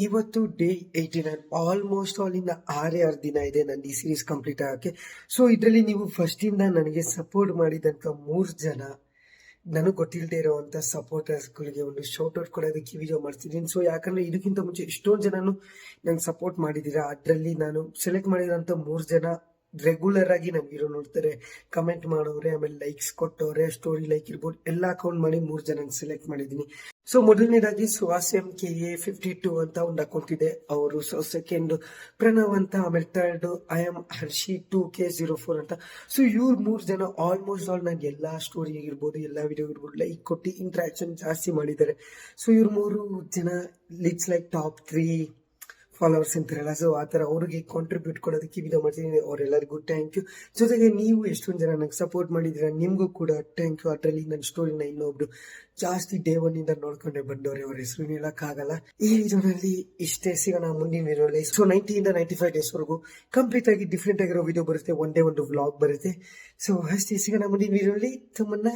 ಇವತ್ತು day 89 almost all ಇನ್ನು 6 ದಿನ ಇದೆ ನನ್ನ ಈ ಸೀರೀಸ್ ಕಂಪ್ಲೀಟ್ ಆಗಕ್ಕೆ. ಸೊ ಇದರಲ್ಲಿ ನೀವು ಫಸ್ಟ್ ಇಂದ ನನಗೆ ಸಪೋರ್ಟ್ ಮಾಡಿದಂತ 3 ಜನ ನನಗೆ ಗೊತ್ತಿಲ್ಲದೆ ಇರುವಂತ ಸಪೋರ್ಟರ್ಸ್ಗಳಿಗೆ ಒಂದು ಶೌಟ್ ಔಟ್ ಕೊಡೋದಕ್ಕೆ ವಿಡಿಯೋ ಮಾಡ್ತಿದ್ದೀನಿ. ಸೊ ಯಾಕಂದ್ರೆ ಇದಕ್ಕಿಂತ ಮುಂಚೆ ಇಷ್ಟೊಂದು ಜನನು ನಂಗೆ ಸಪೋರ್ಟ್ ಮಾಡಿದ್ದೀರಾ. ಅದರಲ್ಲಿ ನಾನು ಸೆಲೆಕ್ಟ್ ಮಾಡಿರೋಂಥ 3 ಜನ ರೆಗ್ಯುಲರ್ ಆಗಿ ನಮ್ಗೆ ವಿಡಿಯೋ ನೋಡ್ತಾರೆ, ಕಮೆಂಟ್ ಮಾಡೋರೆ, ಆಮೇಲೆ ಲೈಕ್ಸ್ ಕೊಟ್ಟವ್ರೆ, ಸ್ಟೋರಿ ಲೈಕ್ ಇರ್ಬೋದು, ಎಲ್ಲ ಅಕೌಂಟ್ ಮಾಡಿ 3 ಜನ ಸೆಲೆಕ್ಟ್ ಮಾಡಿದ್ದೀನಿ. ಸೊ ಮೊದಲನೇದಾಗಿ ಸುಹಾಸ್ MKA52 ಅಂತ ಒಂದು ಅಕೌಂಟ್ ಇದೆ ಅವರು. ಸೊ ಸೆಕೆಂಡ್ ಪ್ರಣವ್ ಅಂತ, ಆಮೇಲೆ third I am Hershey 2K04 ಅಂತ. ಸೊ ಇವ್ರು 3 ಜನ ಆಲ್ಮೋಸ್ಟ್ ಆಲ್ ನಂಗೆ ಎಲ್ಲಾ ಸ್ಟೋರಿ ಆಗಿರ್ಬೋದು, ಎಲ್ಲಾ ವಿಡಿಯೋ ಇರ್ಬೋದು ಲೈಕ್ ಕೊಟ್ಟು ಇಂಟ್ರಾಕ್ಷನ್ ಜಾಸ್ತಿ ಮಾಡಿದ್ದಾರೆ. ಸೊ ಇವ್ರು 3 ಜನ ಲಿಟ್ಸ್ ಲೈಕ್ ಟಾಪ್ 3 ಫಾಲೋವರ್ಸ್ ಅಂತಾರಲ್ಲ, ಸೊ ಆ ಥರ ಅವ್ರಿಗೆ ಕಾಂಟ್ರಿಬ್ಯೂಟ್ ಕೊಡೋದಕ್ಕೆ ವಿಡಿಯೋ ಮಾಡ್ತೀನಿ. ಅವರೆಲ್ಲರಿಗೂ ಥ್ಯಾಂಕ್ ಯು. ಜೊತೆಗೆ ನೀವು ಎಷ್ಟೊಂದು ಜನ ನಂಗೆ ಸಪೋರ್ಟ್ ಮಾಡಿದ್ದೀರಾ, ನಿಮಗೂ ಕೂಡ ಥ್ಯಾಂಕ್ ಯು. ಅದರಲ್ಲಿ ನನ್ನ ಸ್ಟೋರಿನ ಇನ್ನೊಬ್ರು ಜಾಸ್ತಿ ಡೇ 1 ಇಂದ ನೋಡ್ಕೊಂಡೆ ಬಂದವ್ರೆ, ಅವ್ರ ಹೆಸರು ಹೇಳಕ್ಕಾಗಲ್ಲ. ಈ ವಿಡಿಯೋನಲ್ಲಿ ಇಷ್ಟೇ, ಸಿಗೋಣ ಮುಂದಿನ ವಿಡಿಯೋಲಿ. ಸೊ 90 ಇಂದ 95 ಡೇಸ್ ವರೆಗೂ ಕಂಪ್ಲೀಟ್ ಆಗಿ ಡಿಫ್ರೆಂಟ್ ಆಗಿರೋ ವಿಡಿಯೋ ಬರುತ್ತೆ, ಒನ್ ಡೇ ಒಂದು ವ್ಲಾಗ್ ಬರುತ್ತೆ. ಸೊ ಅಷ್ಟೇ, ಸಿಗೋಣ ಮುಂದಿನ ವಿಡಿಯೋಲಿ. ತಮ್ಮನ್ನ